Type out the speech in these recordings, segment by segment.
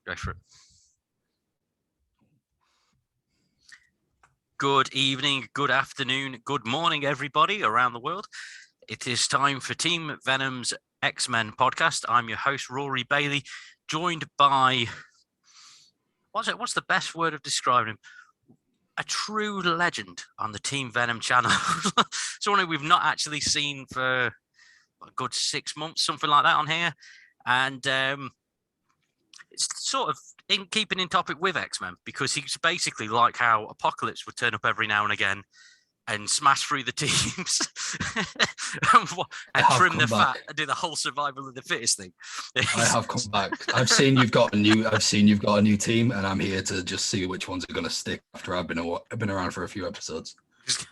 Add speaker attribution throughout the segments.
Speaker 1: Go for it. Good evening, good afternoon, good morning, everybody around the world. It is time for Team Venom's X-Men podcast. I'm your host, Rory Bailey, joined by, what's the best word of describing him? A true legend on the Team Venom channel. Someone who we've not actually seen for a good 6 months, something like that on here. And it's sort of in keeping in topic with X-Men, because he's basically like how Apocalypse would turn up every now and again and smash through the teams and trim the fat and do the whole survival of the fittest thing.
Speaker 2: I have come back. I've seen you've got a new team, and I'm here to just see which ones are going to stick after I've been around for a few episodes.
Speaker 1: Just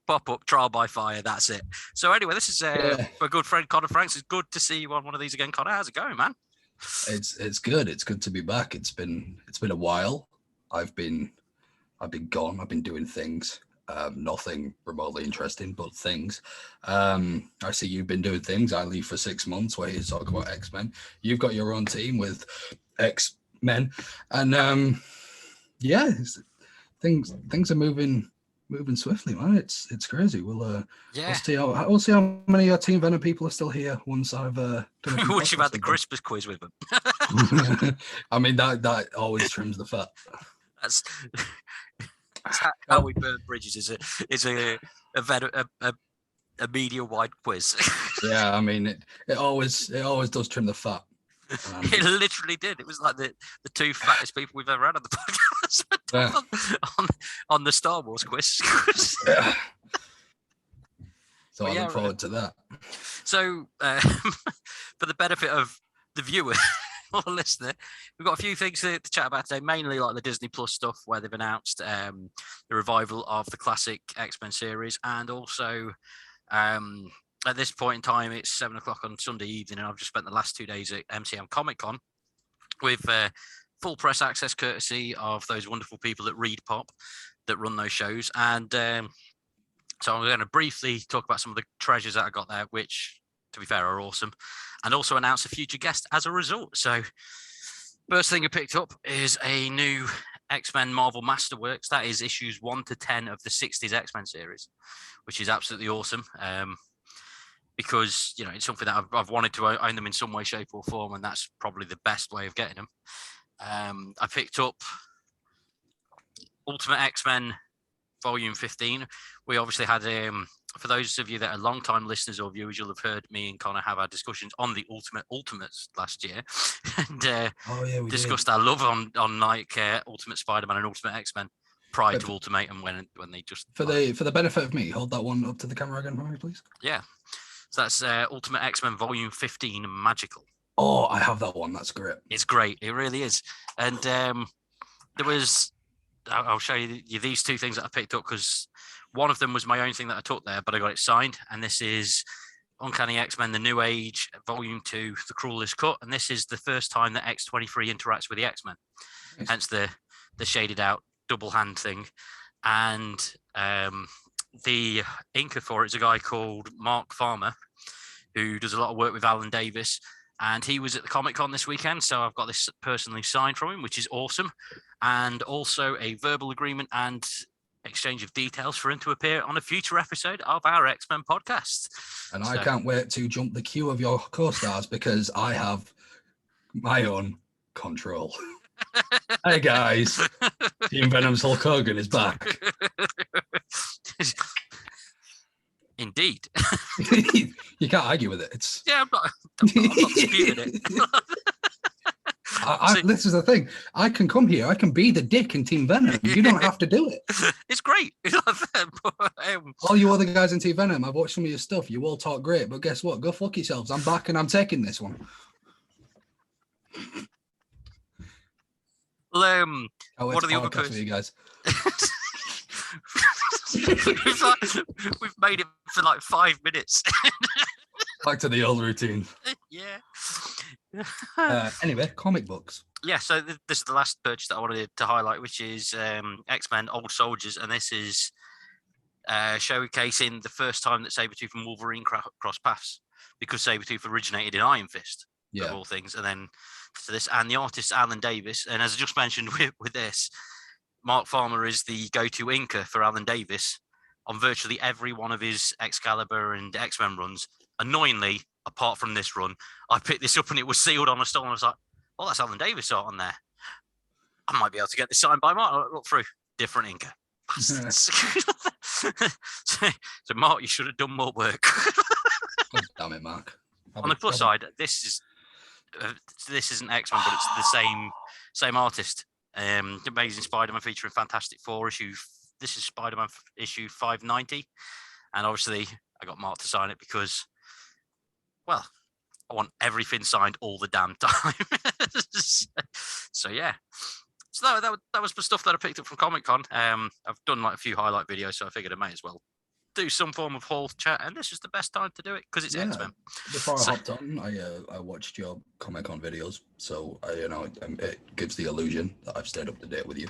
Speaker 1: pop up, trial by fire. That's it. So anyway, this is for a good friend, Connor Franks. It's good to see you on one of these again, Connor. How's it going, man?
Speaker 2: It's good. It's good to be back. It's been a while. I've been gone. I've been doing things. Nothing remotely interesting, but things. I see you've been doing things. I leave for 6 months. We're here to talk about X-Men. You've got your own team with X-Men, and things are moving swiftly, man. It's crazy. We'll see how many Team Venom people are still here once I've done.
Speaker 1: Once you've had the Christmas quiz with them.
Speaker 2: I mean that always trims the fat.
Speaker 1: That's how we burn bridges. Is a media-wide quiz.
Speaker 2: Yeah, I mean it always does trim the fat.
Speaker 1: It literally did. It was like the two fattest people we've ever had on the podcast on the Star Wars quiz.
Speaker 2: Yeah. So I look forward to that.
Speaker 1: So for the benefit of the viewer or listener, we've got a few things to chat about today, mainly like the Disney Plus stuff where they've announced the revival of the classic X-Men series, and also at this point in time, it's 7 o'clock on Sunday evening, and I've just spent the last 2 days at MCM Comic Con with full press access courtesy of those wonderful people at Read Pop that run those shows. And so I'm going to briefly talk about some of the treasures that I got there, which, to be fair, are awesome, and also announce a future guest as a result. So first thing I picked up is a new X-Men Marvel Masterworks. That is issues 1 to 10 of the 60s X-Men series, which is absolutely awesome. Because, it's something that I've wanted to own them in some way, shape or form, and that's probably the best way of getting them. I picked up Ultimate X-Men Volume 15. We obviously had, for those of you that are long-time listeners or viewers, you'll have heard me and Connor have our discussions on the Ultimates last year, and discussed our love on Ultimate Spider-Man and Ultimate X-Men prior to Ultimatum when they just...
Speaker 2: For the benefit of me, hold that one up to the camera again for me, please.
Speaker 1: Yeah. So that's Ultimate X-Men Volume 15, Magical.
Speaker 2: Oh, I have that one. That's great.
Speaker 1: It's great. It really is. And there was... I'll show you these two things that I picked up, because one of them was my own thing that I took there, but I got it signed. And this is Uncanny X-Men, The New Age, Volume 2, The Cruelest Cut. And this is the first time that X-23 interacts with the X-Men. Nice. Hence the shaded out double hand thing. And the inker for it is a guy called Mark Farmer, who does a lot of work with Alan Davis. And he was at the Comic Con this weekend, so I've got this personally signed from him, which is awesome. And also a verbal agreement and exchange of details for him to appear on a future episode of our X-Men podcast.
Speaker 2: And I can't wait to jump the queue of your co-stars, because I have my own control. Hey guys, Team Venom's Hulk Hogan is back.
Speaker 1: Indeed.
Speaker 2: You can't argue with it.
Speaker 1: I'm not disputing it.
Speaker 2: This is the thing. I can come here. I can be the dick in Team Venom. You don't have to do it.
Speaker 1: It's great.
Speaker 2: All you other guys in Team Venom, I've watched some of your stuff. You all talk great, but guess what? Go fuck yourselves. I'm back and I'm taking this one.
Speaker 1: Well, what are the other
Speaker 2: for you guys?
Speaker 1: We've made it for like 5 minutes.
Speaker 2: Back to the old routine.
Speaker 1: Yeah.
Speaker 2: Anyway, comic books.
Speaker 1: Yeah, so this is the last purchase that I wanted to highlight, which is X-Men Old Soldiers, and this is showcasing the first time that Sabretooth and Wolverine cross paths, because Sabretooth originated in Iron Fist, of all things, and then to this, and the artist Alan Davis. And as I just mentioned with this, Mark Farmer is the go-to inker for Alan Davis on virtually every one of his Excalibur and X-Men runs. Annoyingly, apart from this run, I picked this up and it was sealed on a stall, and I was like, "Oh, that's Alan Davis art on there. I might be able to get this signed by Mark." I look through, different inker. So Mark, you should have done more work.
Speaker 2: God damn it, Mark.
Speaker 1: On the plus side, this isn't X-Men, but it's the same artist. Amazing Spider-Man featuring Fantastic Four issue. This is Spider-Man issue 590, and obviously I got Mark to sign it because, well, I want everything signed all the damn time. So yeah. So that was the stuff that I picked up from Comic Con. I've done like a few highlight videos, so I figured I may as well do some form of haul chat, and this is the best time to do it because it's X-Men.
Speaker 2: Before I hopped on, I watched your Comic Con videos, so it gives the illusion that I've stayed up to date with you.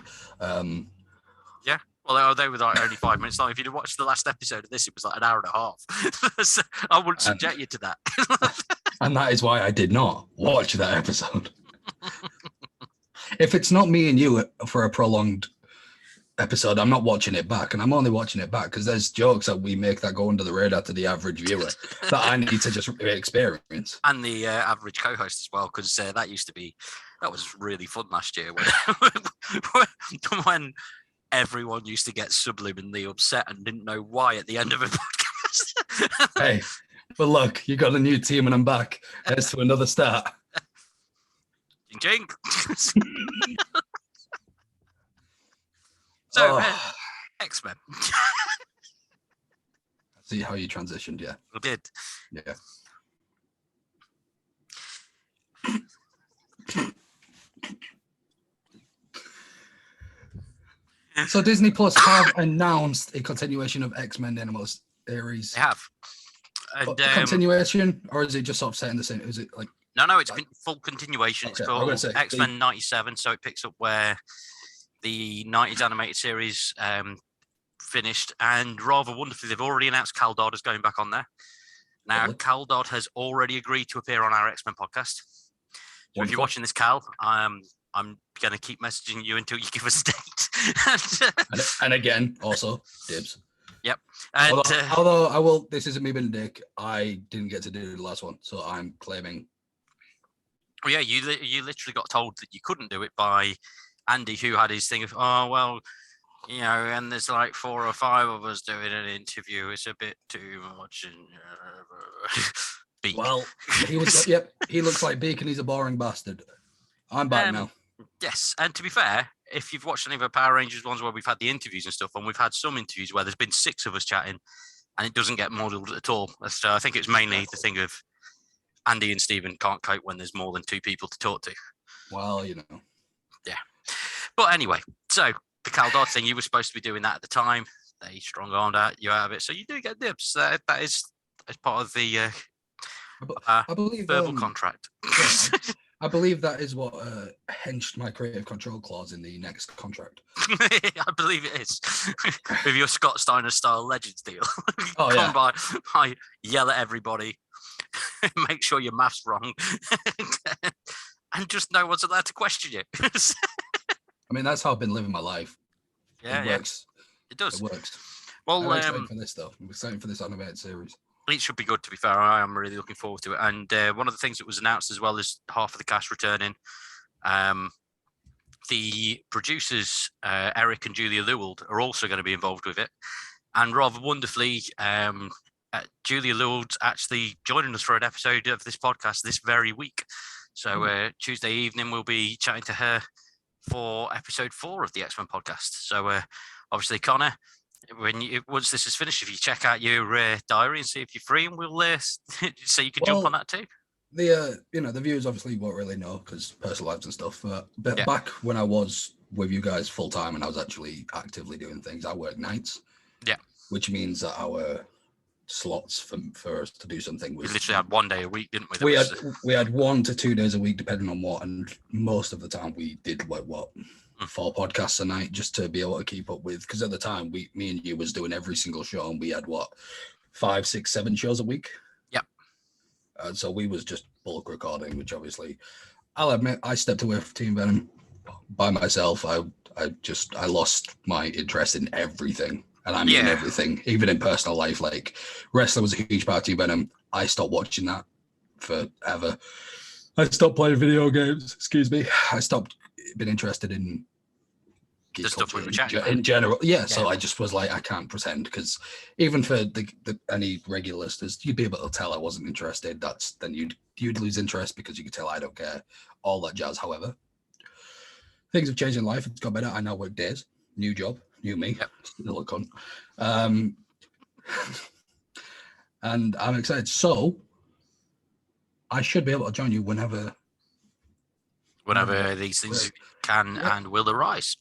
Speaker 1: Yeah, well, they were like only 5 minutes long. If you'd watched the last episode of this, it was like an hour and a half. So I wouldn't subject you to that.
Speaker 2: And that is why I did not watch that episode. If it's not me and you for a prolonged episode, I'm not watching it back, and I'm only watching it back because there's jokes that we make that go under the radar to the average viewer that I need to just experience.
Speaker 1: And the average co-host as well, because that was really fun last year when everyone used to get subliminally upset and didn't know why at the end of a podcast.
Speaker 2: Hey, but look, you got a new team and I'm back. Here's to another start.
Speaker 1: Jing. So, X-Men.
Speaker 2: See how you transitioned, yeah.
Speaker 1: I did.
Speaker 2: Yeah. So Disney Plus have announced a continuation of X-Men Animal series.
Speaker 1: They have. And,
Speaker 2: continuation, or is it just sort of setting the same? Is it like?
Speaker 1: No, it's full continuation.
Speaker 2: Okay,
Speaker 1: it's called X-Men 97, so it picks up where the 90s animated series finished, and rather wonderfully, they've already announced Cal Dodd is going back on there. Now, really? Cal Dodd has already agreed to appear on our X-Men podcast. So if you're watching this, Cal, I'm going to keep messaging you until you give us a date.
Speaker 2: and again, also, dibs.
Speaker 1: Yep. And,
Speaker 2: although I will, this isn't me being a dick, I didn't get to do the last one, so I'm claiming.
Speaker 1: Well, yeah, you literally got told that you couldn't do it by Andy, who had his thing of, oh, well, you know, and there's like 4 or 5 of us doing an interview. It's a bit too much. And, Beak.
Speaker 2: Well, he was, yep, he looks like Beak and he's a boring bastard. I'm back now.
Speaker 1: Yes, and to be fair, if you've watched any of the Power Rangers ones where we've had the interviews and stuff, and we've had some interviews where there's been 6 of us chatting, and it doesn't get modelled at all. So I think it's mainly the thing of Andy and Stephen can't cope when there's more than 2 people to talk to.
Speaker 2: Well, you know.
Speaker 1: Yeah. But anyway, so the Cal Dodd thing, you were supposed to be doing that at the time. They strong-armed you out of it. So you do get dibs. That is as part of the
Speaker 2: I believe,
Speaker 1: verbal contract.
Speaker 2: Yeah, I believe that is what hinged my creative control clause in the next contract.
Speaker 1: I believe it is. With your Scott Steiner style Legends deal.
Speaker 2: Oh, yeah.
Speaker 1: Come by, yell at everybody, make sure your math's wrong, and just no one's allowed to question you.
Speaker 2: I mean, that's how I've been living my life.
Speaker 1: Yeah,
Speaker 2: it works.
Speaker 1: It does.
Speaker 2: It works.
Speaker 1: Well,
Speaker 2: I'm excited for this, though. I'm excited for this animated series.
Speaker 1: It should be good, to be fair. I am really looking forward to it. And one of the things that was announced as well is half of the cast returning. The producers, Eric and Julia Lewald, are also going to be involved with it. And rather wonderfully, Julia Lewald's actually joining us for an episode of this podcast this very week. So Tuesday evening, we'll be chatting to her for episode 4 of the X-Men podcast. So obviously, Connor, once this is finished, if you check out your diary and see if you're free, and we'll so you can jump on that too.
Speaker 2: The the viewers obviously won't really know because personal lives and stuff. But back when I was with you guys full time and I was actually actively doing things, I work nights. Yeah, which means that our slots for us to do something was.
Speaker 1: We literally had 1 day a week, didn't we?
Speaker 2: We had 1 to 2 days a week, depending on what, and most of the time we did 4 podcasts a night just to be able to keep up with. Because at the time, me and you was doing every single show, and we had 5, 6, 7 shows a week.
Speaker 1: Yep.
Speaker 2: So we was just bulk recording, which obviously I'll admit I stepped away from Team Venom by myself. I lost my interest in everything, and I mean everything, even in personal life. Like wrestling was a huge part of Team Venom. I stopped watching that forever. I stopped playing video games. Excuse me. I stopped being interested in
Speaker 1: the stuff we were chatting
Speaker 2: in general. Yeah, so I just was like, I can't pretend, because even for the any regular listeners, you'd be able to tell I wasn't interested. Then you'd lose interest because you could tell I don't care. All that jazz. However, things have changed in life. It's got better. I now work days. New job. New me.
Speaker 1: Yep.
Speaker 2: Still a cunt. And I'm excited. So I should be able to join you whenever
Speaker 1: these things can and will arise.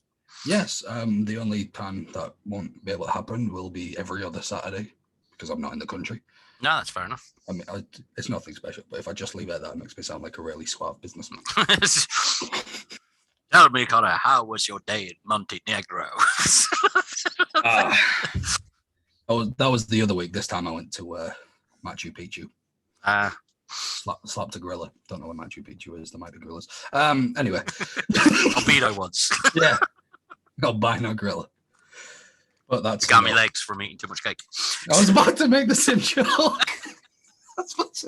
Speaker 2: Yes. The only time that won't be able to happen will be every other Saturday because I'm not in the country.
Speaker 1: No, that's fair enough.
Speaker 2: I mean, it's nothing special, but if I just leave it at that, it makes me sound like a really suave businessman.
Speaker 1: Tell me, Connor, how was your day in Montenegro?
Speaker 2: That was the other week. This time I went to Machu Picchu. Slapped a gorilla. Don't know what Machu Picchu is. There might be gorillas. Anyway.
Speaker 1: Albino ones. Yeah.
Speaker 2: Albino gorilla. But that's
Speaker 1: got me legs from eating too much cake.
Speaker 2: I was about to make the same joke.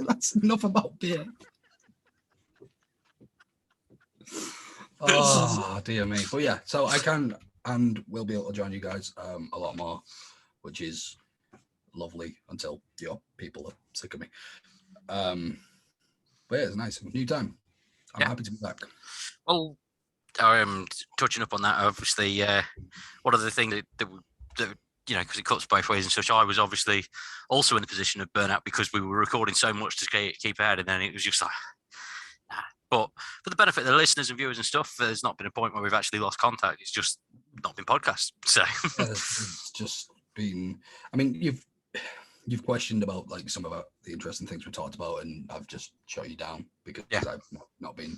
Speaker 2: That's enough about beer. Oh dear me. But yeah, so I can and will be able to join you guys a lot more, which is lovely until your people are sick of me. But yeah, it's nice. New time. I'm happy to be back.
Speaker 1: Well, touching up on that, obviously, one of the things that you know, because it cuts both ways and such, I was obviously also in a position of burnout because we were recording so much to keep ahead, and then it was just like, nah. But for the benefit of the listeners and viewers and stuff, there's not been a point where we've actually lost contact. It's just not been podcasts. So
Speaker 2: it's just been. I mean, you've questioned about like some of the interesting things we talked about, and I've just shut you down because I've not been.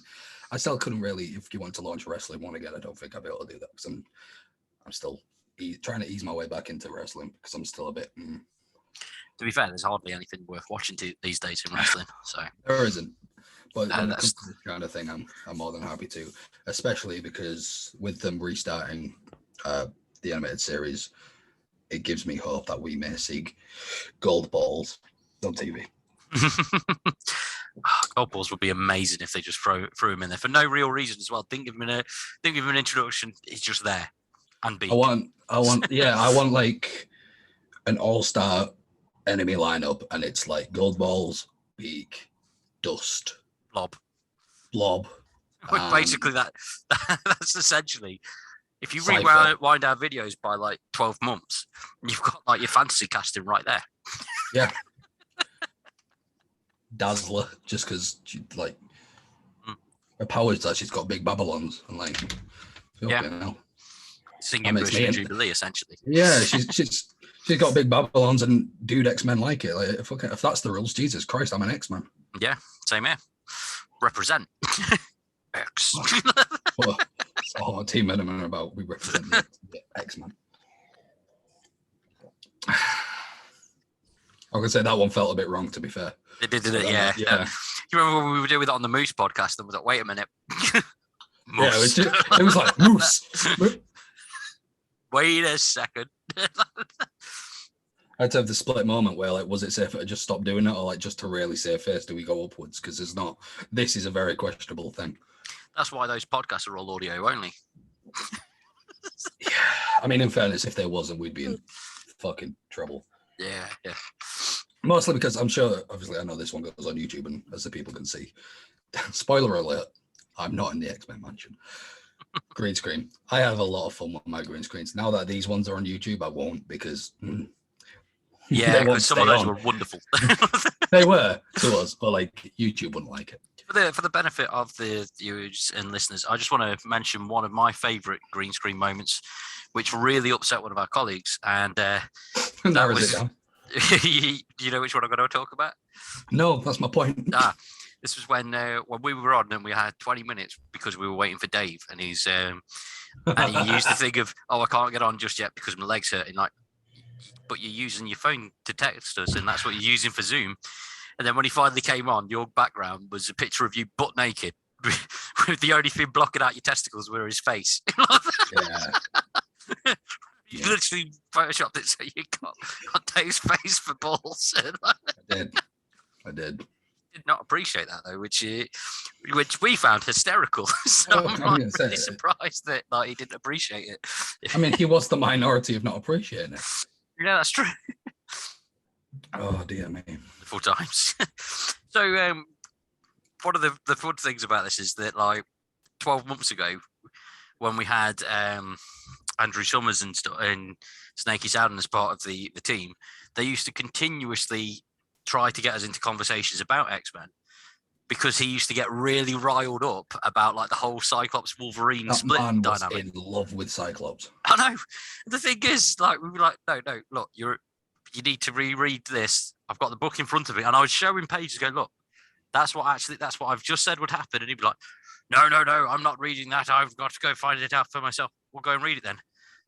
Speaker 2: I still couldn't really. If you want to launch wrestling one again, I don't think I'll be able to do that because I'm still trying to ease my way back into wrestling because I'm still a bit.
Speaker 1: To be fair, there's hardly anything worth watching these days in wrestling. So
Speaker 2: there isn't. But when it comes to this kind of thing, I'm more than happy to, especially because with them restarting the animated series, it gives me hope that we may see gold balls on TV.
Speaker 1: Gold balls would be amazing if they just threw him in there for no real reason as well. Didn't give him an introduction. He's just there and beat.
Speaker 2: I want like an all-star enemy lineup, and it's like gold balls, beak, dust, blob.
Speaker 1: Basically, that's essentially. If you rewind our videos by like 12 months, you've got like your fantasy casting right there.
Speaker 2: Yeah. Dazzler, just because she like her powers that she's got big Babylons and like
Speaker 1: singing version Jubilee essentially.
Speaker 2: Yeah, she's got big Babylons and dude X-Men like it. Like if that's the rules, Jesus Christ, I'm an X-Man.
Speaker 1: Yeah, same here. Represent X.
Speaker 2: Oh, Team Venom are about we represent the X-Men. I was gonna say that one felt a bit wrong, to be fair.
Speaker 1: It did, didn't it? Yeah. You remember when we were doing that on the Moose podcast and was like, wait a minute.
Speaker 2: Moose. Yeah, it was like Moose.
Speaker 1: Wait a second.
Speaker 2: I had to have the split moment where, like, was it safer to just stop doing it, or like just to really save face? Do we go upwards? Because it's not. This is a very questionable thing.
Speaker 1: That's why those podcasts are all audio only.
Speaker 2: Yeah, I mean, in fairness, if there wasn't, we'd be in fucking trouble.
Speaker 1: Yeah.
Speaker 2: Mostly because I'm sure, obviously, I know this one goes on YouTube, and as the people can see, spoiler alert, I'm not in the X-Men mansion. Green screen. I have a lot of fun with my green screens. Now that these ones are on YouTube, I won't because.
Speaker 1: Yeah, because some of those were wonderful.
Speaker 2: They were to us, but like YouTube wouldn't like it.
Speaker 1: For the benefit of the viewers and listeners, I just want to mention one of my favourite green screen moments, which really upset one of our colleagues, and that was. You know which one I'm going to talk about?
Speaker 2: No, that's my point.
Speaker 1: This was when we were on and we had 20 minutes because we were waiting for Dave, and he's and he used the thing of, I can't get on just yet because my leg's hurting. Like, but you're using your phone to text us, and that's what you're using for Zoom. And then when he finally came on, your background was a picture of you butt naked with the only thing blocking out your testicles were his face.
Speaker 2: Yeah.
Speaker 1: You literally photoshopped it so you got Dave's face for balls.
Speaker 2: I did.
Speaker 1: Did not appreciate that though, which we found hysterical. So I'm really surprised that he didn't appreciate it.
Speaker 2: I mean, he was the minority of not appreciating it.
Speaker 1: Yeah, that's true.
Speaker 2: Oh dear me.
Speaker 1: Full times. So one of the fun things about this is that 12 months ago, when we had Andrew Summers and Snakey Soudan as part of the team, they used to continuously try to get us into conversations about X-Men because he used to get really riled up about the whole Cyclops Wolverine split
Speaker 2: man was
Speaker 1: dynamic.
Speaker 2: In love with Cyclops.
Speaker 1: I know. The thing is, we were like, no, look, you need to reread this. I've got the book in front of me, and I would show him pages. Go, look, that's what I've just said would happen, and he'd be like, no, I'm not reading that. I've got to go find it out for myself. We'll go and read it then.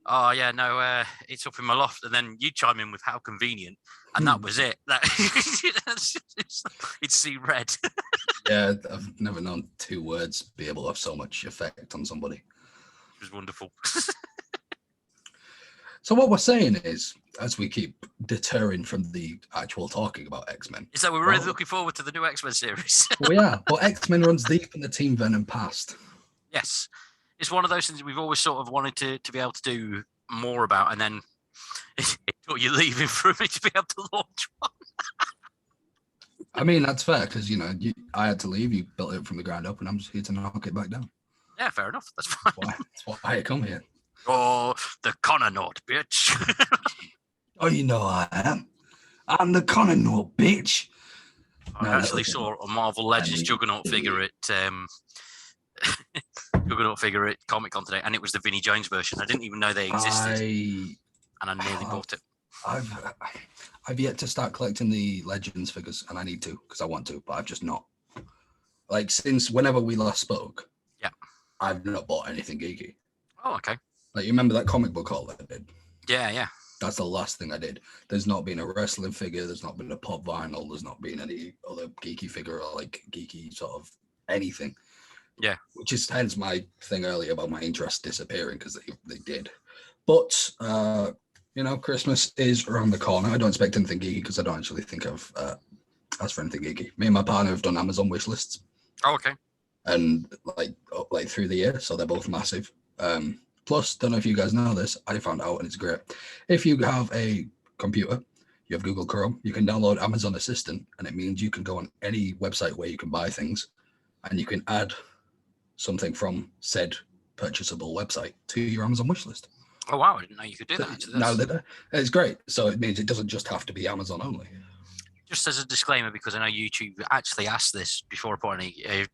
Speaker 1: Oh yeah, no, it's up in my loft. And then you chime in with how convenient, and that was it. It's see red.
Speaker 2: Yeah, I've never known 2 words be able to have so much effect on somebody.
Speaker 1: It was wonderful.
Speaker 2: So what we're saying is, as we keep deterring from the actual talking about X-Men,
Speaker 1: is that we're really looking forward to the new X-Men series.
Speaker 2: We are. But X-Men runs deep in the Team Venom past.
Speaker 1: Yes. It's one of those things that we've always sort of wanted to be able to do more about, and then it took you leaving for me to be able to launch one.
Speaker 2: I mean, that's fair, because, I had to leave, you built it from the ground up, and I'm just here to knock it back down.
Speaker 1: Yeah, fair enough. That's fine.
Speaker 2: That's why I come here.
Speaker 1: Oh, the Connonaut, bitch.
Speaker 2: Oh, you know I am. I'm the Connonaut, bitch.
Speaker 1: I actually saw a Marvel Legends Juggernaut figure at Comic Con today, and it was the Vinnie Jones version. I didn't even know they existed, and I nearly bought it.
Speaker 2: I've yet to start collecting the Legends figures, and I need to because I want to, but I've just not. Since whenever we last spoke,
Speaker 1: yeah,
Speaker 2: I've not bought anything geeky.
Speaker 1: Oh, okay.
Speaker 2: You remember that comic book haul that I did?
Speaker 1: Yeah.
Speaker 2: That's the last thing I did. There's not been a wrestling figure. There's not been a pop vinyl. There's not been any other geeky figure or geeky sort of anything.
Speaker 1: Yeah.
Speaker 2: Which is hence my thing earlier about my interest disappearing because they did. But, Christmas is around the corner. I don't expect anything geeky because I don't actually think I've asked for anything geeky. Me and my partner have done Amazon wish lists.
Speaker 1: Oh, okay.
Speaker 2: And through the year, so they're both massive. Plus, don't know if you guys know this, I found out and it's great. If you have a computer, you have Google Chrome, you can download Amazon Assistant, and it means you can go on any website where you can buy things, and you can add something from said purchasable website to your Amazon wish list.
Speaker 1: Oh wow, I didn't know you could do that.
Speaker 2: No, it's great. So it means it doesn't just have to be Amazon only.
Speaker 1: Just as a disclaimer, because I know YouTube actually asked this before I put any.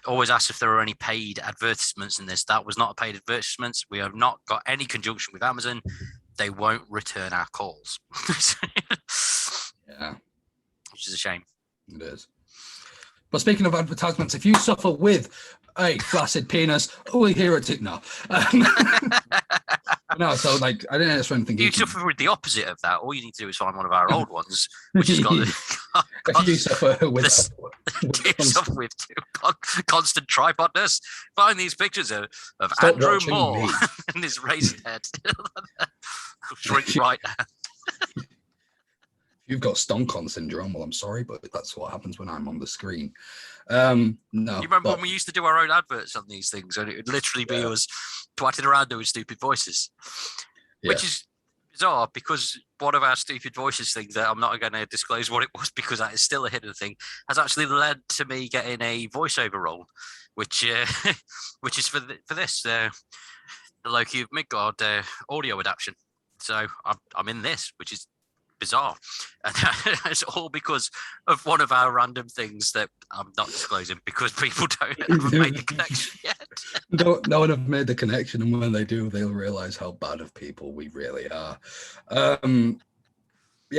Speaker 1: Always asked if there were any paid advertisements in this. That was not a paid advertisement. We have not got any conjunction with Amazon. They won't return our calls.
Speaker 2: Yeah.
Speaker 1: Which is a shame.
Speaker 2: It is. But speaking of advertisements, if you suffer with a flaccid penis, we hear it now. No, so I didn't ask for anything.
Speaker 1: You suffer with the opposite of that. All you need to do is find one of our old ones, which has got
Speaker 2: if you suffer with
Speaker 1: constant tripodness, find these pictures of Andrew Moore and his raised head. Shrink right now.
Speaker 2: You've got Stonkon syndrome. Well, I'm sorry, but that's what happens when I'm on the screen. No. You
Speaker 1: remember when we used to do our own adverts on these things, and it would literally be us twatting around doing stupid voices, which is bizarre because one of our stupid voices things that I'm not going to disclose what it was because that is still a hidden thing has actually led to me getting a voiceover role, which is for this the Loki of Midgard audio adaptation. So I'm in this, which is bizarre, and it's all because of one of our random things that I'm not disclosing because people haven't made the connection yet.
Speaker 2: No one have made the connection, and when they do, they'll realize how bad of people we really are.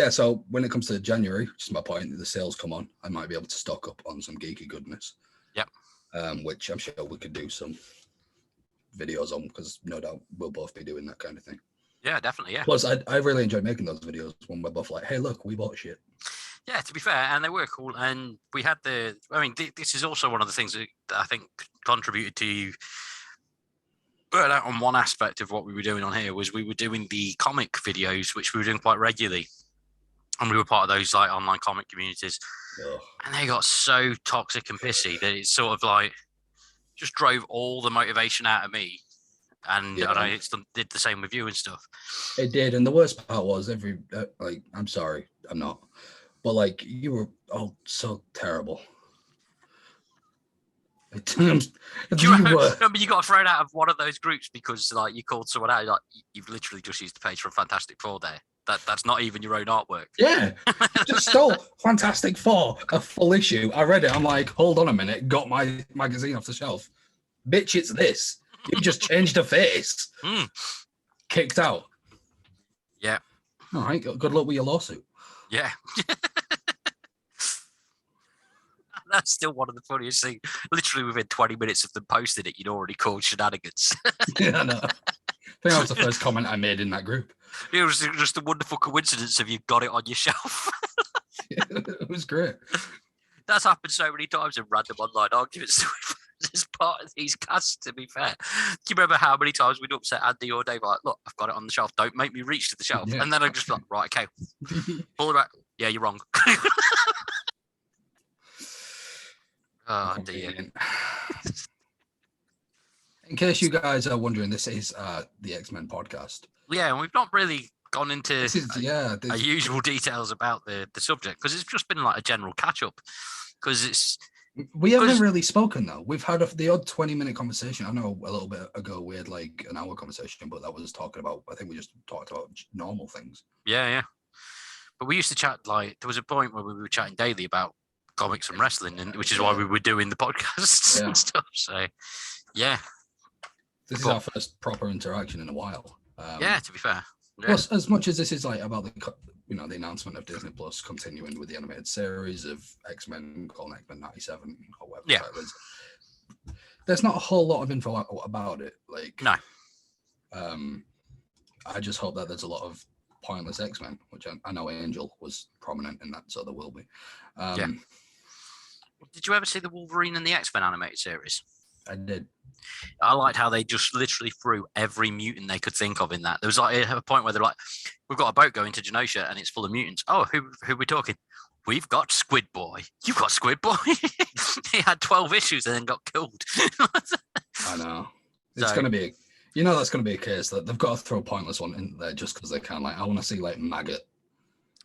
Speaker 2: So when it comes to January, which is my point, the sales come on, I might be able to stock up on some geeky goodness.
Speaker 1: Yep.
Speaker 2: Which I'm sure we could do some videos on because no doubt we'll both be doing that kind of thing.
Speaker 1: Yeah, definitely. Yeah.
Speaker 2: Plus, I really enjoy making those videos when we're both like, "Hey, look, we bought shit."
Speaker 1: Yeah, to be fair, and they were cool. And we had this is also one of the things that I think contributed to burn out on one aspect of what we were doing on here was we were doing the comic videos, which we were doing quite regularly. And we were part of those like online comic communities.
Speaker 2: Ugh.
Speaker 1: And they got so toxic and pissy that it's sort of like just drove all the motivation out of me. And I did the same with you and stuff.
Speaker 2: It did. And the worst part was I'm sorry, I'm not. But like you were all so terrible.
Speaker 1: Remember you got thrown out of one of those groups because like you called someone out, like you've literally just used the page from Fantastic Four there. That's not even your own artwork.
Speaker 2: Yeah, just stole Fantastic Four, a full issue. I read it. I'm like, hold on a minute. Got my magazine off the shelf. Bitch, it's this. You just changed the face. Kicked out.
Speaker 1: Yeah.
Speaker 2: All right. Good luck with your lawsuit.
Speaker 1: Yeah. That's still one of the funniest things. Literally within 20 minutes of them posting it, you'd already called shenanigans.
Speaker 2: Yeah, I know. I think that was the first comment I made in that group.
Speaker 1: It was just a wonderful coincidence of you got it on your shelf.
Speaker 2: Yeah, it was great.
Speaker 1: That's happened so many times in random online arguments as part of these casts, to be fair. Do you remember how many times we'd upset Andy or Dave, like, look, I've got it on the shelf, don't make me reach to the shelf. Yeah. And then I'm just like, right, okay. Pull it back. Yeah, you're wrong. Oh, dear.
Speaker 2: In case you guys are wondering, this is the X-Men podcast.
Speaker 1: Yeah, and we've not really gone into
Speaker 2: our
Speaker 1: usual details about the subject because it's just been like a general catch-up. Because
Speaker 2: we haven't really spoken though. We've had the odd 20-minute conversation. I know a little bit ago we had like an hour conversation, but that was talking about. I think we just talked about normal things.
Speaker 1: Yeah. But we used to chat like there was a point where we were chatting daily about comics and wrestling, and which is why we were doing the podcasts and stuff. So, yeah.
Speaker 2: This is our first proper interaction in a while.
Speaker 1: Yeah, to be fair. Yeah.
Speaker 2: Plus, as much as this is like about the announcement of Disney Plus continuing with the animated series of X-Men, called X-Men 97 or whatever.
Speaker 1: Yeah.
Speaker 2: There's not a whole lot of info about it. Like,
Speaker 1: no.
Speaker 2: I just hope that there's a lot of pointless X-Men, which I know Angel was prominent in that, so there will be.
Speaker 1: Yeah. Did you ever see the Wolverine and the X-Men animated series?
Speaker 2: I did.
Speaker 1: I liked how they just literally threw every mutant they could think of in that. There was like a point where they're like, we've got a boat going to Genosha and it's full of mutants. Oh, who are we talking? We've got Squid Boy. You've got Squid Boy? He had 12 issues and then got killed.
Speaker 2: I know. It's going to be, that's going to be a case that they've got to throw a pointless one in there just because they can. Like, I want to see like Maggot.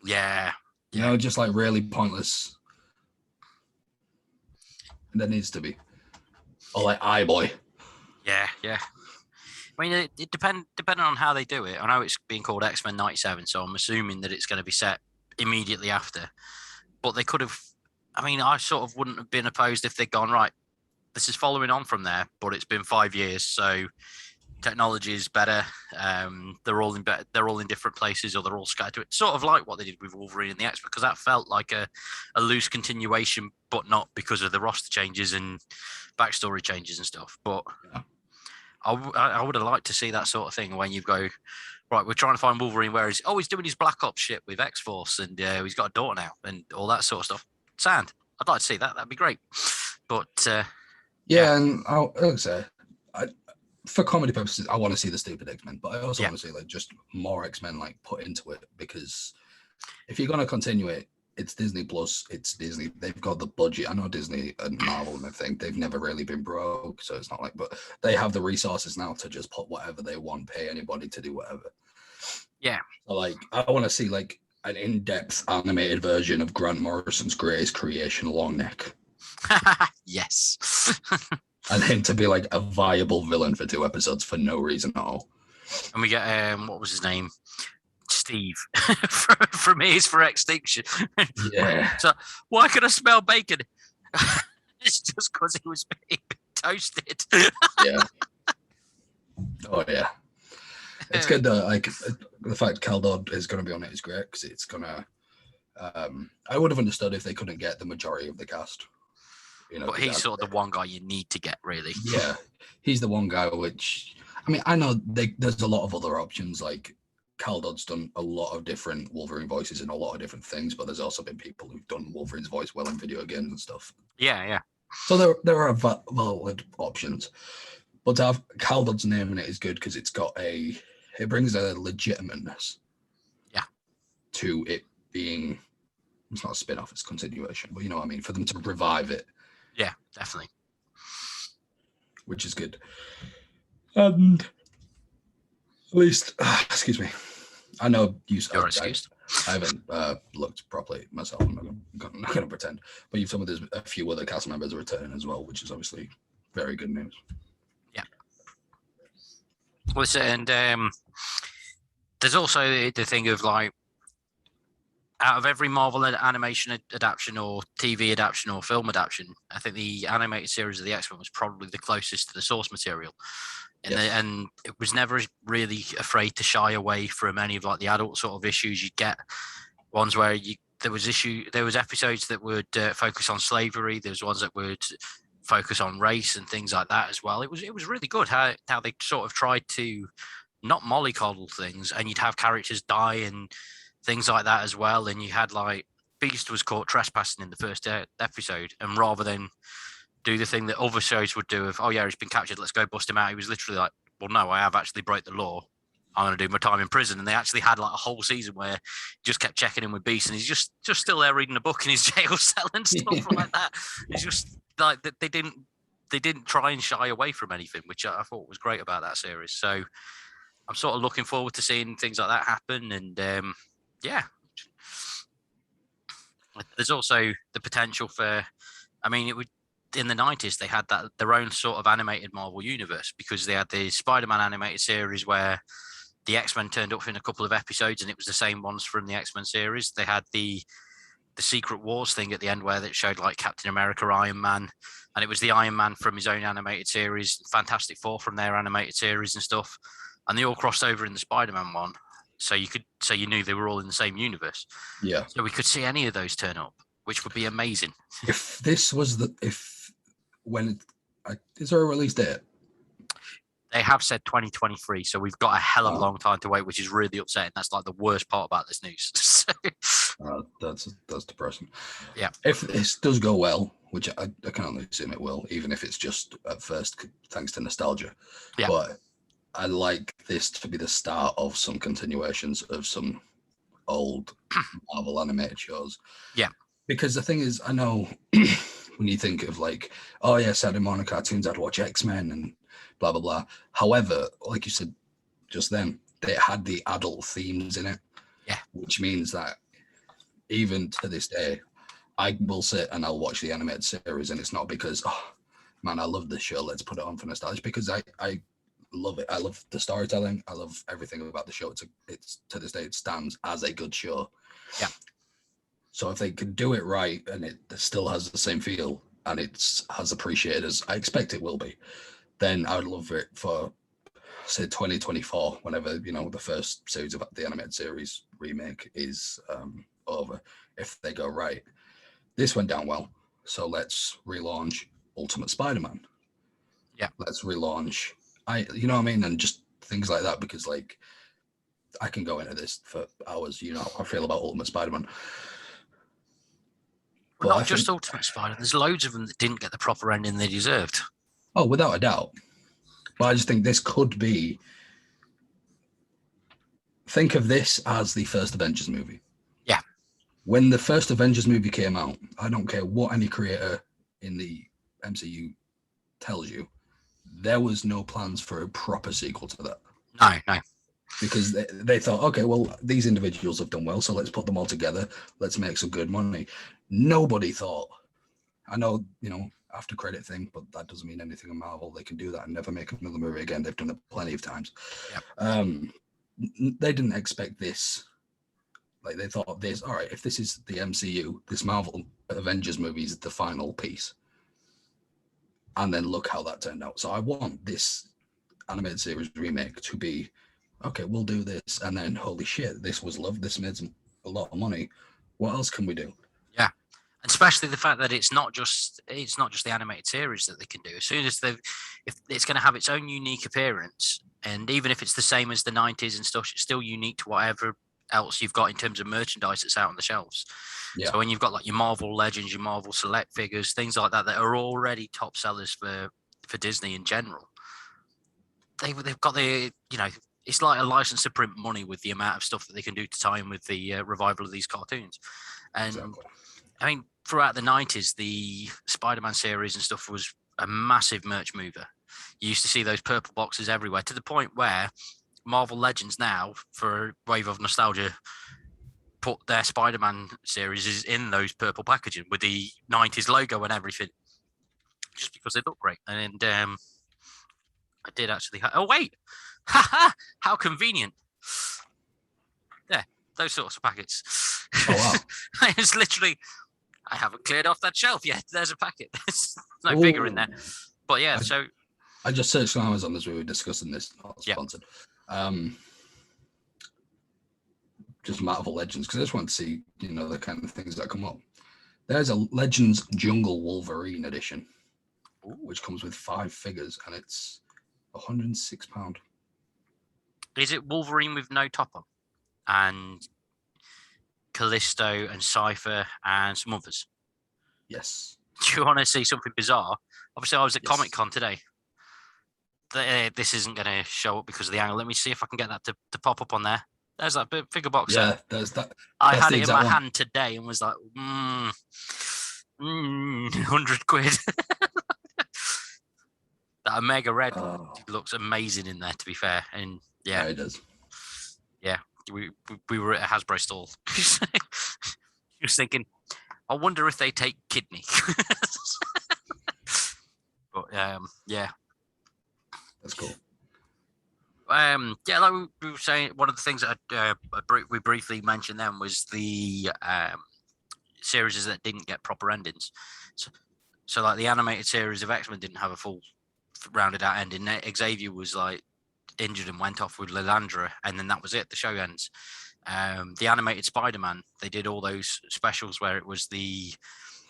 Speaker 1: Yeah.
Speaker 2: Just like really pointless. And there needs to be. Or like iBoy.
Speaker 1: Yeah. I mean, it depending on how they do it. I know it's being called X-Men 97, so I'm assuming that it's going to be set immediately after. But they could have. I mean, I sort of wouldn't have been opposed if they'd gone, right, this is following on from there, but it's been 5 years, so technology is better. They're all in different places, or they're all scattered. Sort of like what they did with Wolverine and the X-Men, because that felt like a loose continuation, but not because of the roster changes and backstory changes and stuff. But I would have liked to see that sort of thing when you go, right, we're trying to find Wolverine. Where is he? Oh, he's doing his Black Ops shit with X-Force, and he's got a daughter now, and all that sort of stuff. Sand. I'd like to see that. That'd be great. But
Speaker 2: and like I say, for comedy purposes, I want to see the stupid X-Men, but I also want to see like just more X-Men like put into it, because if you're going to continue it, it's Disney Plus, it's Disney. They've got the budget. I know Disney and Marvel and everything, they've never really been broke, so it's not like, but they have the resources now to just put whatever they want, pay anybody to do whatever.
Speaker 1: Yeah.
Speaker 2: So like, I want to see like an in-depth animated version of Grant Morrison's greatest creation, Longneck.
Speaker 1: Yes.
Speaker 2: And him to be like a viable villain for 2 episodes for no reason at all.
Speaker 1: And we get what was his name? Steve from Ears for Extinction.
Speaker 2: Yeah.
Speaker 1: So why could I smell bacon? It's just because he was being toasted.
Speaker 2: Yeah. Oh yeah. It's good though. Like the fact Cal Dodd is going to be on it is great, because it's gonna. I would have understood if they couldn't get the majority of the cast.
Speaker 1: But he's sort of the one guy you need to get, really.
Speaker 2: Yeah, he's the one guy. Which, I mean, I know there's a lot of other options. Like Cal Dodd's done a lot of different Wolverine voices in a lot of different things, but there's also been people who've done Wolverine's voice well in video games and stuff.
Speaker 1: Yeah.
Speaker 2: So there are valid options. But to have Cal Dodd's name in it is good because it brings a legitimateness to it being, it's not a spin-off, it's continuation, but you know what I mean, for them to revive it.
Speaker 1: Yeah, definitely.
Speaker 2: Which is good. And at least, excuse me, I know
Speaker 1: You're excused.
Speaker 2: I haven't looked properly myself. I'm not going to pretend. But you've told me there's a few other cast members returning as well, which is obviously very good news.
Speaker 1: Yeah. Well, and there's also the thing of like, out of every Marvel animation adaptation or TV adaptation or film adaptation, I think the animated series of the X-Men was probably the closest to the source material. And it was never really afraid to shy away from any of like the adult sort of issues. You'd get ones where there was episodes that would focus on slavery. There was ones that would focus on race and things like that as well. It was really good how they sort of tried to not mollycoddle things, and you'd have characters die and things like that as well. And you had like Beast was caught trespassing in the first episode, and rather than do the thing that other shows would do of, oh yeah, he's been captured, let's go bust him out, he was literally like, well, no, I have actually broke the law, I'm going to do my time in prison. And they actually had like a whole season where he just kept checking in with Beast, and he's just still there reading a book in his jail cell and stuff like that. It's just like they didn't try and shy away from anything, which I thought was great about that series. So I'm sort of looking forward to seeing things like that happen. And yeah, there's also the potential for, I mean, it would, in the 90s, they had their own sort of animated Marvel universe, because they had the Spider-Man animated series where the X-Men turned up in a couple of episodes and it was the same ones from the X-Men series. They had the Secret Wars thing at the end where it showed like Captain America, Iron Man, and it was the Iron Man from his own animated series, Fantastic Four from their animated series and stuff. And they all crossed over in the Spider-Man one. So you knew they were all in the same universe.
Speaker 2: Yeah.
Speaker 1: So we could see any of those turn up, which would be amazing.
Speaker 2: If this was is there a release date?
Speaker 1: They have said 2023, so we've got a hell of a long time to wait, which is really upsetting. That's like the worst part about this news.
Speaker 2: That's depressing.
Speaker 1: Yeah.
Speaker 2: If this does go well, which I can only assume it will, even if it's just at first thanks to nostalgia.
Speaker 1: Yeah.
Speaker 2: But I like this to be the start of some continuations of some old Marvel animated shows.
Speaker 1: Yeah.
Speaker 2: Because the thing is, I know when you think of like, oh yeah, Saturday morning cartoons, I'd watch X-Men and blah, blah, blah. However, like you said just then, they had the adult themes in it.
Speaker 1: Yeah.
Speaker 2: Which means that even to this day, I will sit and I'll watch the animated series, and it's not because, oh man, I love this show, let's put it on for nostalgia, because I love it. I love the storytelling. I love everything about the show. It's to this day, it stands as a good show.
Speaker 1: Yeah. So
Speaker 2: if they can do it right and it still has the same feel and it's as appreciated as I expect it will be, then I would love it for, say, 2024, whenever, the first series of the animated series remake is over. If they go right, this went down well, so let's relaunch Ultimate Spider-Man.
Speaker 1: Yeah.
Speaker 2: Let's relaunch, you know what I mean? And just things like that, because like I can go into this for hours, how I feel about Ultimate Spider-Man.
Speaker 1: But not just Ultimate Spider. There's loads of them that didn't get the proper ending they deserved.
Speaker 2: Oh, without a doubt. But I just think this could be. Think of this as the first Avengers movie.
Speaker 1: Yeah.
Speaker 2: When the first Avengers movie came out, I don't care what any creator in the MCU tells you, there was no plans for a proper sequel to that.
Speaker 1: No.
Speaker 2: Because they thought, okay, well, these individuals have done well, so let's put them all together. Let's make some good money. Nobody thought, I know, after credit thing, but that doesn't mean anything in Marvel. They can do that and never make another movie again. They've done it plenty of times. Yep. They didn't expect this. Like, they thought this, all right, if this is the MCU, this Marvel Avengers movie is the final piece. And then look how that turned out. So I want this animated series remake to be, okay, we'll do this, and then holy shit, this was love. This made a lot of money. What else can we do?
Speaker 1: Yeah, especially the fact that it's not just the animated series that they can do. As soon as if it's going to have its own unique appearance, And even if it's the same as the 90s and stuff, it's still unique to whatever else you've got in terms of merchandise that's out on the shelves.
Speaker 2: Yeah.
Speaker 1: So when you've got like your Marvel Legends, your Marvel Select figures, things like that are already top sellers for Disney in general, they've got the, it's like a license to print money with the amount of stuff that they can do to tie in with the revival of these cartoons. And
Speaker 2: Exactly.
Speaker 1: I mean, throughout the 90s, the Spider-Man series and stuff was a massive merch mover. You used to see those purple boxes everywhere, to the point where Marvel Legends now, for a wave of nostalgia, put their Spider-Man series in those purple packaging with the 90s logo and everything, just because they look great. And I did actually. Oh wait, how convenient! Yeah, those sorts of packets.
Speaker 2: Oh wow!
Speaker 1: It's literally. I haven't cleared off that shelf yet. There's a packet. There's no figure in there. But yeah, so
Speaker 2: I just searched on Amazon as we were discussing this. Not sponsored. Just Marvel Legends, because I just want to see, the kind of things that come up. There's a Legends Jungle Wolverine edition, which comes with 5 figures, and it's £106.
Speaker 1: Is it Wolverine with no top on, and Callisto and Cypher and some others?
Speaker 2: Yes.
Speaker 1: Do you want to see something bizarre? Obviously, I was at Comic Con today. This isn't going to show up because of the angle. Let me see if I can get that to pop up on there. There's that big figure box.
Speaker 2: Yeah, there's that.
Speaker 1: I had it in my hand today and was like, 100 quid. That Omega Red looks amazing in there, to be fair. And yeah,
Speaker 2: it does.
Speaker 1: Yeah, we were at a Hasbro stall. He was thinking, I wonder if they take kidney. But yeah,
Speaker 2: that's cool.
Speaker 1: Yeah, like we were saying, one of the things that we briefly mentioned then was the series that didn't get proper endings. So like the animated series of X-Men didn't have a full rounded out ending. Xavier was like injured and went off with Lilandra, and then that was it. The show ends. The animated Spider-Man, they did all those specials where it was they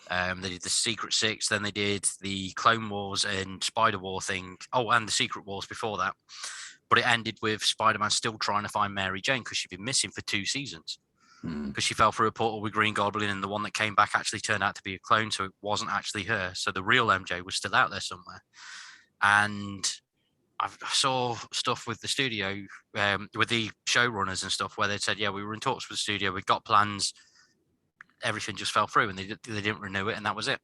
Speaker 1: did the Secret Six, then they did the Clone Wars and Spider War thing. Oh, and the Secret Wars before that. But it ended with Spider-Man still trying to find Mary Jane because she'd been missing for 2 seasons. Because she fell through a portal with Green Goblin, and the one that came back actually turned out to be a clone, so it wasn't actually her. So the real MJ was still out there somewhere. And I saw stuff with the studio, with the showrunners and stuff, where they said, yeah, we were in talks with the studio, we got plans, everything just fell through, and they didn't renew it, and that was it.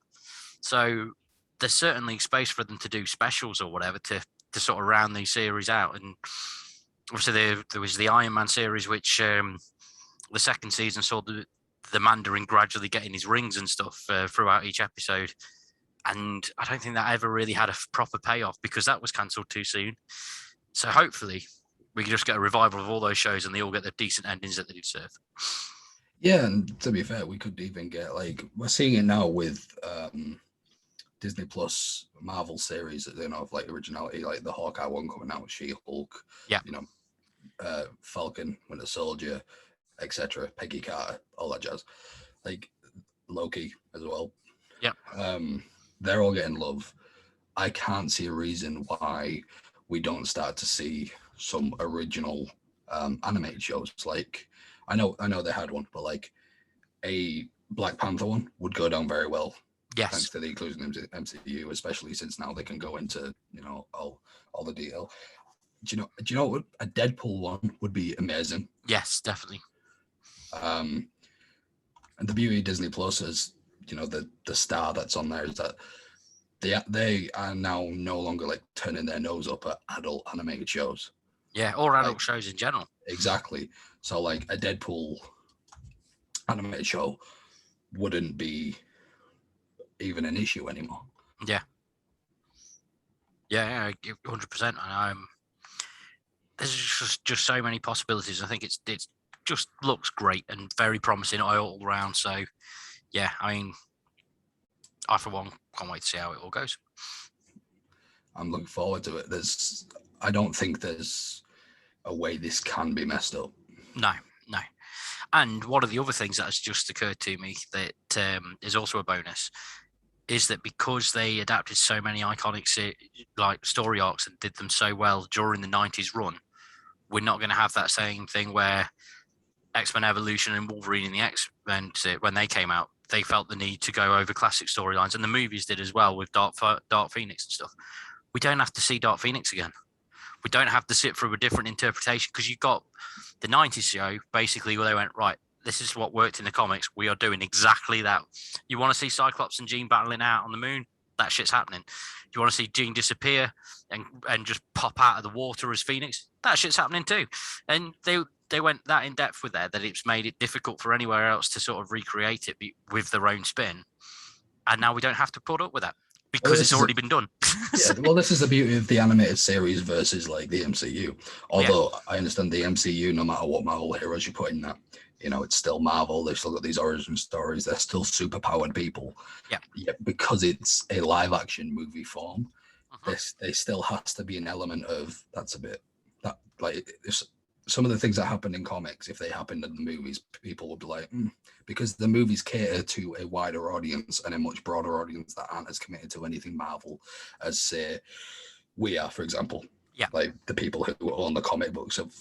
Speaker 1: So there's certainly space for them to do specials or whatever to sort of round these series out. And obviously there was the Iron Man series, which the second season saw the Mandarin gradually getting his rings and stuff throughout each episode. And I don't think that ever really had a proper payoff because that was cancelled too soon. So hopefully we can just get a revival of all those shows and they all get the decent endings that they deserve.
Speaker 2: Yeah, and to be fair, we could even get, we're seeing it now with Disney Plus Marvel series, of like originality, like the Hawkeye one coming out, She-Hulk, Falcon, Winter Soldier, etc., Peggy Carter, all that jazz, like Loki as well.
Speaker 1: Yeah.
Speaker 2: They're all getting love. I can't see a reason why we don't start to see some original animated shows. Like, I know they had one, but like a Black Panther one would go down very well.
Speaker 1: Yes.
Speaker 2: Thanks to the inclusion of MCU, especially since now they can go into, all the detail. Do you know what? A Deadpool one would be amazing.
Speaker 1: Yes, definitely.
Speaker 2: And the beauty of Disney Plus is, the star that's on there is that they are now no longer like turning their nose up at adult animated shows.
Speaker 1: Yeah, or adult shows in general.
Speaker 2: Exactly. So like a Deadpool animated show wouldn't be even an issue anymore.
Speaker 1: Yeah. Yeah, 100%. And there's just so many possibilities. I think it's just looks great and very promising all around. So yeah, I mean, I for one can't wait to see how it all goes.
Speaker 2: I'm looking forward to it. I don't think there's a way this can be messed up.
Speaker 1: No. And one of the other things that has just occurred to me that is also a bonus is that because they adapted so many iconic like story arcs and did them so well during the 90s run, we're not going to have that same thing where X-Men Evolution and Wolverine and the X-Men, when they came out, they felt the need to go over classic storylines, and the movies did as well with Dark Phoenix and stuff. We don't have to see Dark Phoenix again. We don't have to sit through a different interpretation, because you've got the 90s show basically where they went, right, this is what worked in the comics. We are doing exactly that. You want to see Cyclops and Jean battling out on the moon? That shit's happening. You want to see Jean disappear and just pop out of the water as Phoenix? That shit's happening too. And they went that in depth with that it's made it difficult for anywhere else to sort of recreate it with their own spin. And now we don't have to put up with that because it's already been done.
Speaker 2: Yeah, well, this is the beauty of the animated series versus like the MCU. Although I understand the MCU, no matter what Marvel heroes you put in that, you know, it's still Marvel. They've still got these origin stories. They're still super powered people. Yeah, because it's a live action movie form. There still has to be an element of that's a bit that like if some of the things that happen in comics, if they happened in the movies, people would be like, because the movies cater to a wider audience and a much broader audience that aren't as committed to anything Marvel as, say, we are, for example.
Speaker 1: Yeah.
Speaker 2: Like the people who own the comic books have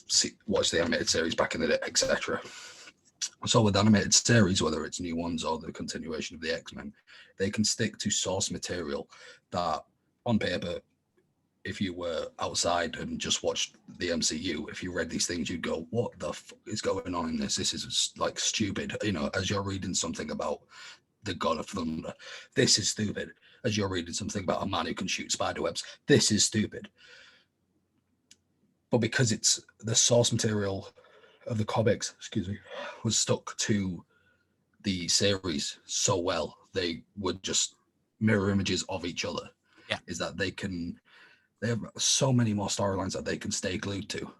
Speaker 2: watched the animated series back in the day, etc. So with animated series, whether it's new ones or the continuation of the X-Men, they can stick to source material that, on paper, if you were outside and just watched the MCU, if you read these things, you'd go, what the fuck is going on in this? This is like stupid. You know, as you're reading something about the God of Thunder, this is stupid. As you're reading something about a man who can shoot spiderwebs, this is stupid. But because it's the source material of the comics, was stuck to the series so well, they would just mirror images of each other.
Speaker 1: Yeah.
Speaker 2: Is that they have so many more storylines that they can stay glued to.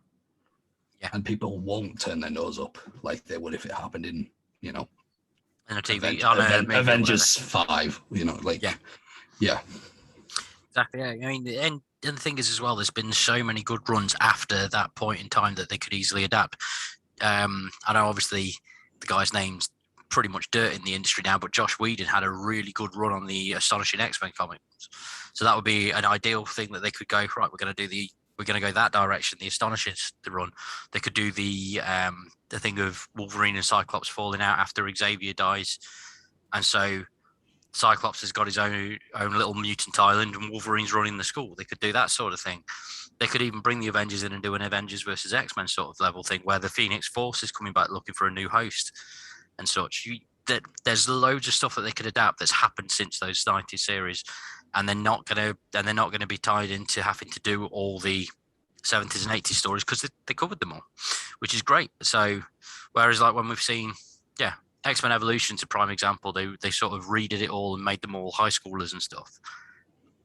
Speaker 2: Yeah. And people won't turn their nose up like they would if it happened in, you know,
Speaker 1: in a TV,
Speaker 2: Avengers 5, you know, like, yeah.
Speaker 1: Exactly. Yeah. I mean, and the thing is as well, there's been so many good runs after that point in time that they could easily adapt. I know obviously the guy's name's pretty much dirt in the industry now, but Josh Whedon had a really good run on the Astonishing X-Men comics. So that would be an ideal thing that they could go, right, we're going to go that direction, the Astonishing run. They could do the thing of Wolverine and Cyclops falling out after Xavier dies. And so Cyclops has got his own little mutant island and Wolverine's running the school. They could do that sort of thing. They could even bring the Avengers in and do an Avengers versus X-Men sort of level thing where the Phoenix Force is coming back looking for a new host and such. There's loads of stuff that they could adapt that's happened since those 90s series, and they're not gonna be tied into having to do all the 70s and 80s stories because they covered them all, which is great. So whereas like when we've seen, X-Men Evolution's a prime example. They sort of redid it all and made them all high schoolers and stuff.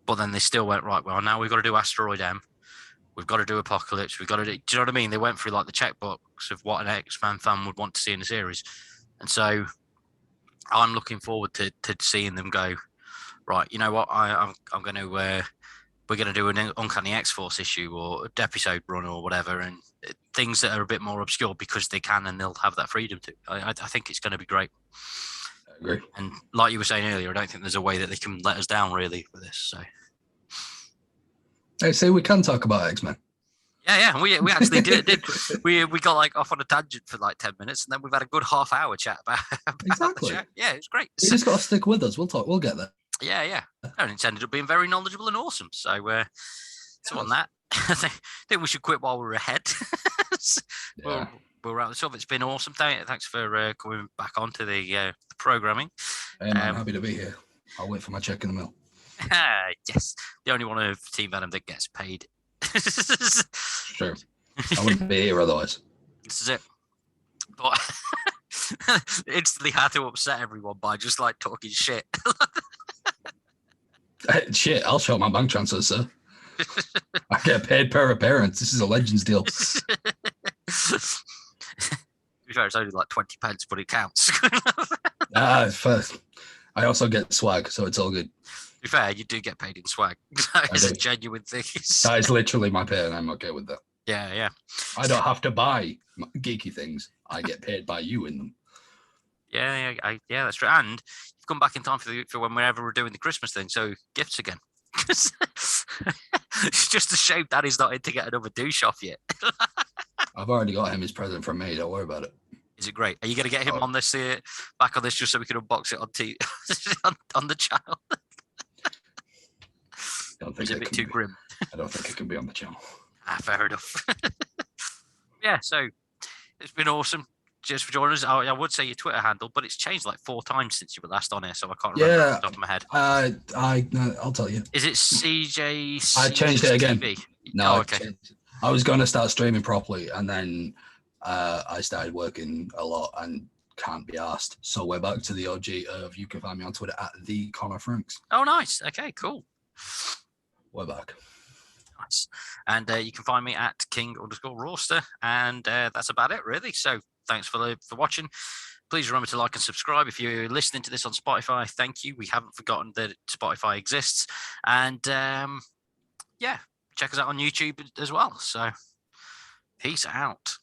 Speaker 1: But then they still went, right, well, now we've got to do Asteroid M. We've got to do Apocalypse. We've got to do you know what I mean? They went through like the checkbox of what an X-Men fan would want to see in a series. And so I'm looking forward to seeing them go, right, you know what, I'm going to, we're going to do an Uncanny X-Force issue or an episode run or whatever, and things that are a bit more obscure because they can and they'll have that freedom to. I think it's going to be great.
Speaker 2: I agree.
Speaker 1: And like you were saying earlier, I don't think there's a way that they can let us down really with this. So,
Speaker 2: hey, so we can talk about X-Men.
Speaker 1: Yeah, we actually did. We got like off on a tangent for like 10 minutes, and then we've had a good half-hour chat about
Speaker 2: exactly.
Speaker 1: The show. Yeah, it's great.
Speaker 2: You just got to stick with us. We'll get there.
Speaker 1: Yeah. And it's ended up being very knowledgeable and awesome. So, on that, I think we should quit while we're ahead. We'll wrap this up. It's been awesome. Thanks for coming back onto the programming.
Speaker 2: Hey, man, happy to be here. I'll wait for my check in the mail.
Speaker 1: Yes, the only one of Team Venom that gets paid.
Speaker 2: Sure. I wouldn't be here otherwise.
Speaker 1: This is it. But instantly had to upset everyone by just like talking shit.
Speaker 2: Shit, I'll show my bank transfer, sir. I get paid per appearance. This is a Legends deal.
Speaker 1: To be fair, it's only like 20 pence, but it counts.
Speaker 2: First. I also get swag, so it's all good.
Speaker 1: To be fair, you do get paid in swag. It's a genuine thing.
Speaker 2: That is literally my pay, and I'm okay with that.
Speaker 1: Yeah.
Speaker 2: I don't have to buy geeky things. I get paid by you in them.
Speaker 1: Yeah, that's true. And you've come back in time for whenever we're doing the Christmas thing. So gifts again. It's just a shame Daddy's not in to get another douche off yet.
Speaker 2: I've already got him his present from me. Don't worry about it.
Speaker 1: Is it great? Are you going to get him on this, back on this, just so we can unbox it on on the channel? Is it a bit too grim?
Speaker 2: I don't think it can be on the channel.
Speaker 1: Fair enough. Yeah, so it's been awesome. Just for joining us. I would say your Twitter handle, but it's changed like 4 times since you were last on here, so I can't remember off the top of my head.
Speaker 2: I'll tell you.
Speaker 1: Is it CJ?
Speaker 2: I changed it again.
Speaker 1: TV?
Speaker 2: No,
Speaker 1: oh, okay.
Speaker 2: I was going to start streaming properly, and then I started working a lot and can't be asked. So we're back to the OG of, you can find me on Twitter at the Connor Franks.
Speaker 1: Oh, nice. Okay, cool.
Speaker 2: We're back.
Speaker 1: Nice. And you can find me at King_Roaster, and that's about it, really. So thanks for watching. Please remember to like and subscribe. If you're listening to this on Spotify, thank you. We haven't forgotten that Spotify exists. And yeah, check us out on YouTube as well. So peace out.